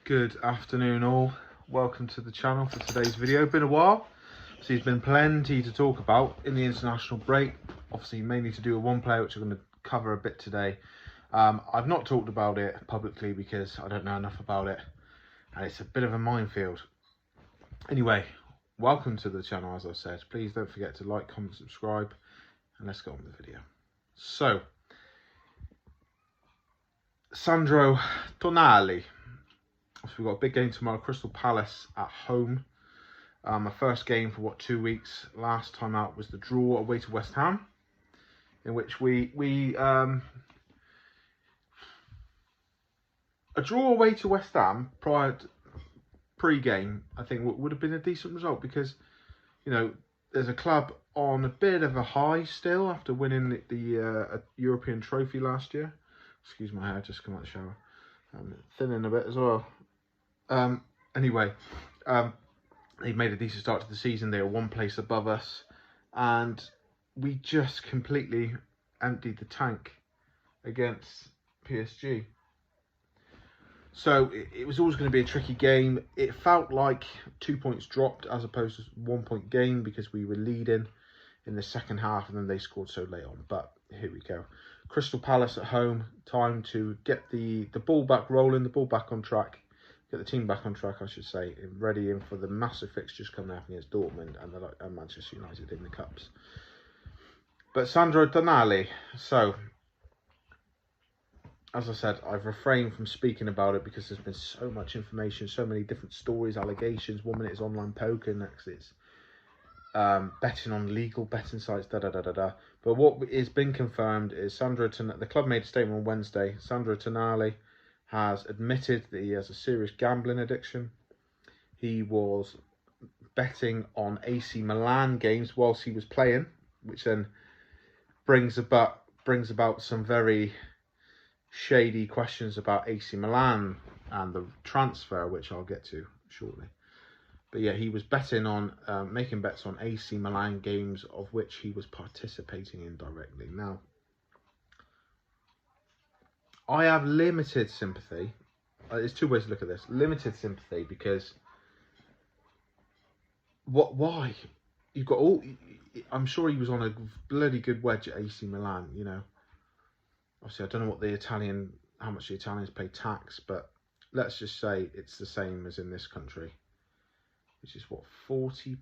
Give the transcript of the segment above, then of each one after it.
Good afternoon all, welcome to the channel for today's video. Been a while, so there's been plenty to talk about in the international break, obviously mainly to do with one player which I'm going to cover a bit today. I've not talked about it publicly because I don't know enough about it and it's a bit of a minefield. Anyway, welcome to the channel. As I said, please don't forget to like, comment, subscribe, and let's get on with the video. So, Sandro Tonali. So we've got a big game tomorrow, Crystal Palace at home. My first game for 2 weeks. Last time out was the draw away to West Ham, in which a draw away to West Ham pre-game, I think would have been a decent result because, you know, there's a club on a bit of a high still after winning the European trophy last year. Excuse my hair, just come out of the shower. I'm thinning a bit as well. Anyway, they made a decent start to the season. They were one place above us, and we just completely emptied the tank against PSG. So it was always going to be a tricky game. It felt like 2 points dropped as opposed to 1 point gain because we were leading in the second half and then they scored so late on. But here we go. Crystal Palace at home. Time to get the ball back rolling, the ball back on track. Get the team back on track, I should say, ready in for the massive fixtures coming up against Dortmund and Manchester United in the Cups. But Sandro Tonali, so, as I said, I've refrained from speaking about it because there's been so much information, so many different stories, allegations. 1 minute it's online poker, next it's betting on legal betting sites, da-da-da-da-da. But what is been confirmed is the club made a statement on Wednesday. Sandro Tonali has admitted that he has a serious gambling addiction. He was betting on AC Milan games whilst he was playing, which then brings about some very shady questions about AC Milan and the transfer, which I'll get to shortly. But yeah, he was betting on, making bets on AC Milan games of which he was participating in directly. Now, I have limited sympathy. There's two ways to look at this. Limited sympathy because why? You've got all. I'm sure he was on a bloody good wedge at AC Milan. You know, obviously I don't know how much the Italians pay tax, but let's just say it's the same as in this country, which is what, 40%.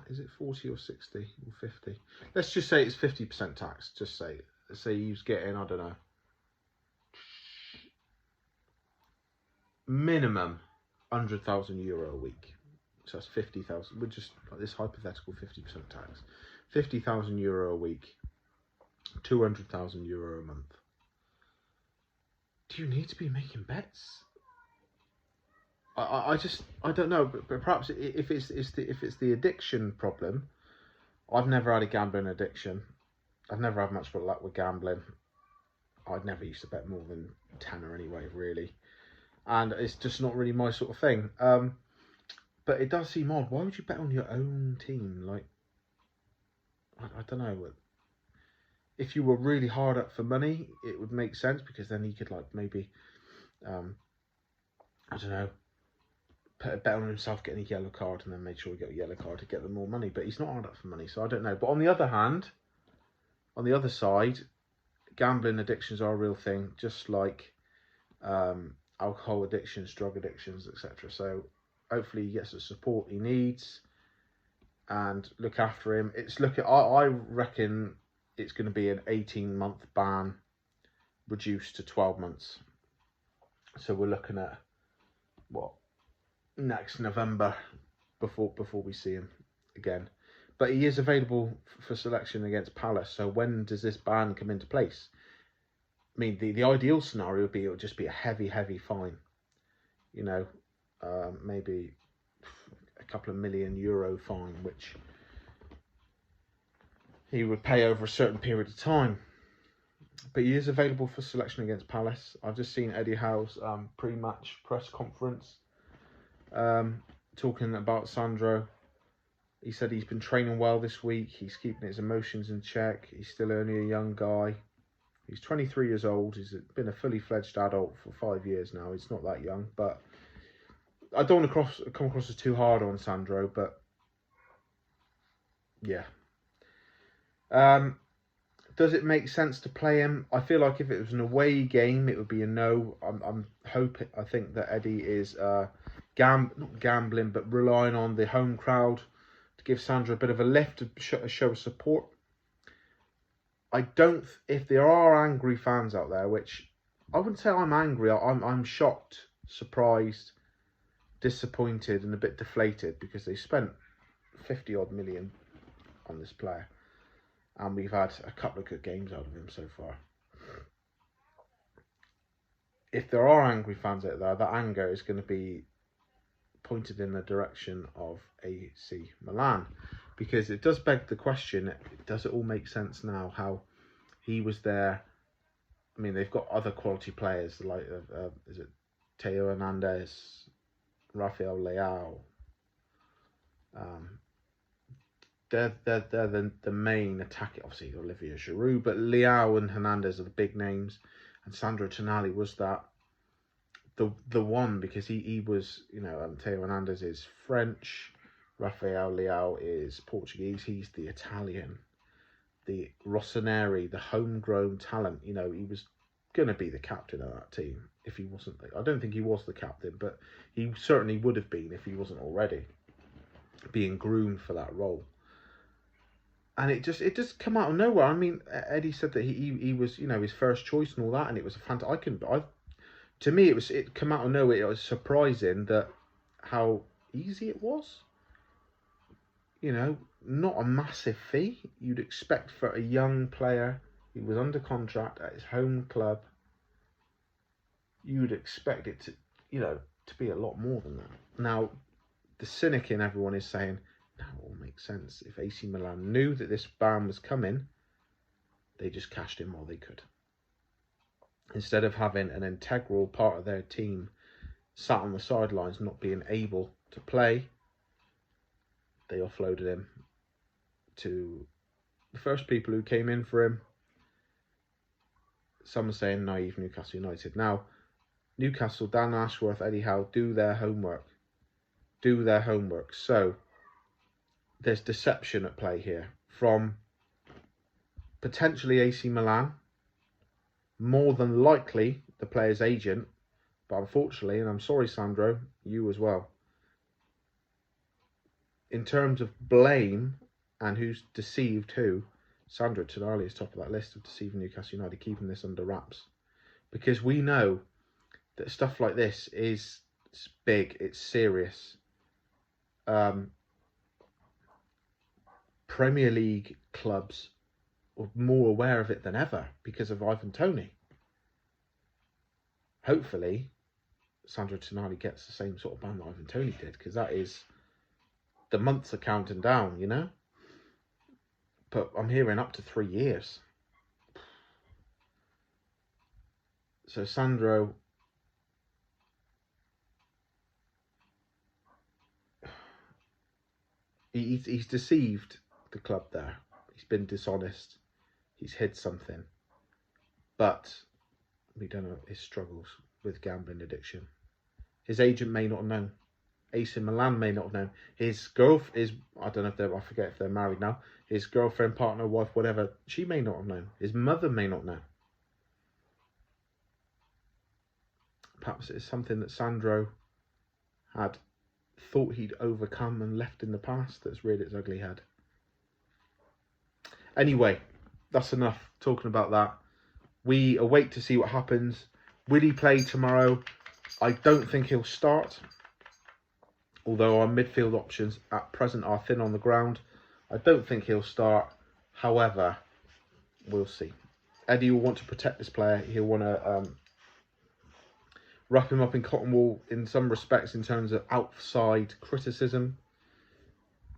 Is it 40 or 60 or 50? Let's just say it's 50% tax. Just say he was getting, I don't know, minimum €100,000 a week. So that's 50,000. We're just like this hypothetical 50% tax. €50,000 a week, €200,000 a month. Do you need to be making bets? I don't know, but perhaps if it's the addiction problem. I've never had a gambling addiction. I've never had much luck with gambling. I'd never used to bet more than tenner anyway, really. And it's just not really my sort of thing. But it does seem odd. Why would you bet on your own team? Like, I don't know. If you were really hard up for money, it would make sense because then you could, like, maybe, I don't know, put a bet on himself getting a yellow card and then make sure he got a yellow card to get them more money. But he's not hard up for money, so I don't know. But on the other hand, on the other side, gambling addictions are a real thing, just like alcohol addictions, drug addictions, etc. So hopefully he gets the support he needs and look after him. I reckon it's going to be an 18-month ban reduced to 12 months. So we're looking at what, next November before we see him again. But he is available for selection against Palace. So when does this ban come into place? I mean, the ideal scenario would be it would just be a heavy fine. You know, maybe a couple of €1 million fine, which he would pay over a certain period of time. But he is available for selection against Palace. I've just seen Eddie Howe's pre-match press conference talking about Sandro. He said he's been training well this week. He's keeping his emotions in check. He's still only a young guy. He's 23 years old. He's been a fully fledged adult for 5 years now. He's not that young, but I don't want to come across as too hard on Sandro, but yeah. Does it make sense to play him? I feel like if it was an away game, it would be a no. I think that Eddie is not gambling, but relying on the home crowd to give Sandro a bit of a lift, a show of support. I don't. If there are angry fans out there, which I wouldn't say I'm angry. I'm shocked, surprised, disappointed, and a bit deflated because they spent 50 odd million on this player. And we've had a couple of good games out of him so far. If there are angry fans out there, that anger is going to be pointed in the direction of AC Milan. Because it does beg the question, does it all make sense now how he was there? I mean, they've got other quality players, like, is it Theo Hernandez, Rafael Leao. They're the main attack. Obviously, Olivier Giroud, but Leao and Hernandez are the big names. And Sandro Tonali was that the one, because he was, Theo Hernandez is French, Rafael Leao is Portuguese. He's the Italian, the Rossoneri, the homegrown talent. He was going to be the captain of that team if he wasn't. I don't think he was the captain, but he certainly would have been if he wasn't already being groomed for that role. And it just come out of nowhere. I mean, Eddie said that he was, his first choice and all that, and it was a fantastic. To me, it come out of nowhere. It was surprising that how easy it was. Not a massive fee you'd expect for a young player who was under contract at his home club. You'd expect it to, to be a lot more than that. Now, the cynic in everyone is saying, now it all makes sense. If AC Milan knew that this ban was coming, they just cashed in while they could. Instead of having an integral part of their team sat on the sidelines not being able to play, they offloaded him to the first people who came in for him. Some are saying naive Newcastle United. Now, Newcastle, Dan Ashworth, Eddie Howe do their homework. So there's deception at play here from potentially AC Milan, more than likely the player's agent, but unfortunately, and I'm sorry Sandro, you as well. In terms of blame and who's deceived who, Sandro Tonali is top of that list of deceiving Newcastle United, keeping this under wraps. Because we know that stuff like this it's big, it's serious. Premier League clubs are more aware of it than ever because of Ivan Toney. Hopefully, Sandro Tonali gets the same sort of ban that Ivan Toney did, because that is, the months are counting down, But I'm hearing up to 3 years. So Sandro, he's deceived the club there. He's been dishonest. He's hid something. But we don't know his struggles with gambling addiction. His agent may not have known. AC Milan may not have known. His I don't know I forget if they're married now. His girlfriend, partner, wife, whatever, she may not have known. His mother may not know. Perhaps it's something that Sandro had thought he'd overcome and left in the past that's reared its ugly head. Anyway, that's enough talking about that. We await to see what happens. Will he play tomorrow? I don't think he'll start. Although our midfield options at present are thin on the ground, I don't think he'll start. However, we'll see. Eddie will want to protect this player. He'll want to wrap him up in cotton wool in some respects in terms of outside criticism.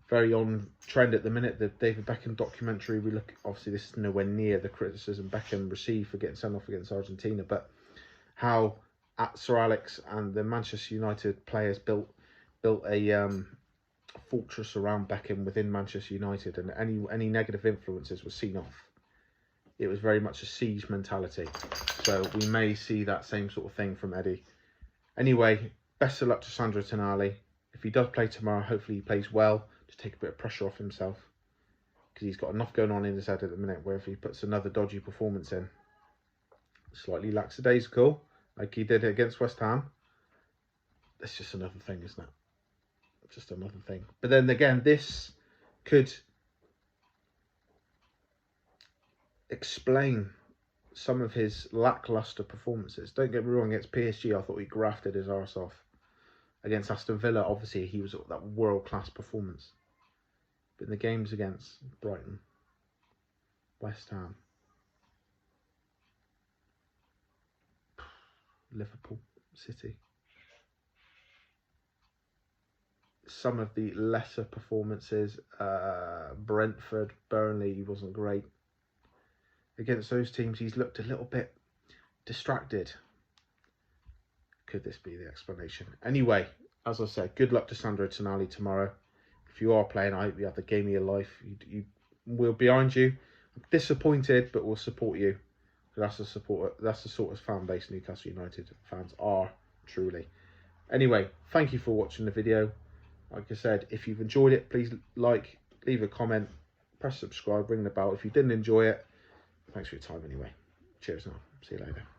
Very on trend at the minute, the David Beckham documentary. Obviously this is nowhere near the criticism Beckham received for getting sent off against Argentina, but how Sir Alex and the Manchester United players built a fortress around Beckham within Manchester United, and any negative influences were seen off. it was very much a siege mentality. So we may see that same sort of thing from Eddie. Anyway, best of luck to Sandro Tonali. If he does play tomorrow, hopefully he plays well to take a bit of pressure off himself, because he's got enough going on in his head at the minute where if he puts another dodgy performance in, slightly lackadaisical, like he did against West Ham, that's just another thing, isn't it? Just another thing. But then again, this could explain some of his lackluster performances. Don't get me wrong, against PSG, I thought he grafted his arse off. Against Aston Villa, obviously, he was that world-class performance. But in the games against Brighton, West Ham, Liverpool, City, some of the lesser performances, Brentford, Burnley, he wasn't great. Against those teams, he's looked a little bit distracted. Could this be the explanation? Anyway, as I said, good luck to Sandro Tonali tomorrow. If you are playing, I hope you have the game of your life. We're behind you. I'm disappointed, but we'll support you. That's the sort of fan base Newcastle United fans are, truly. Anyway, thank you for watching the video. Like I said, if you've enjoyed it, please like, leave a comment, press subscribe, ring the bell. If you didn't enjoy it, thanks for your time anyway. Cheers now. See you later.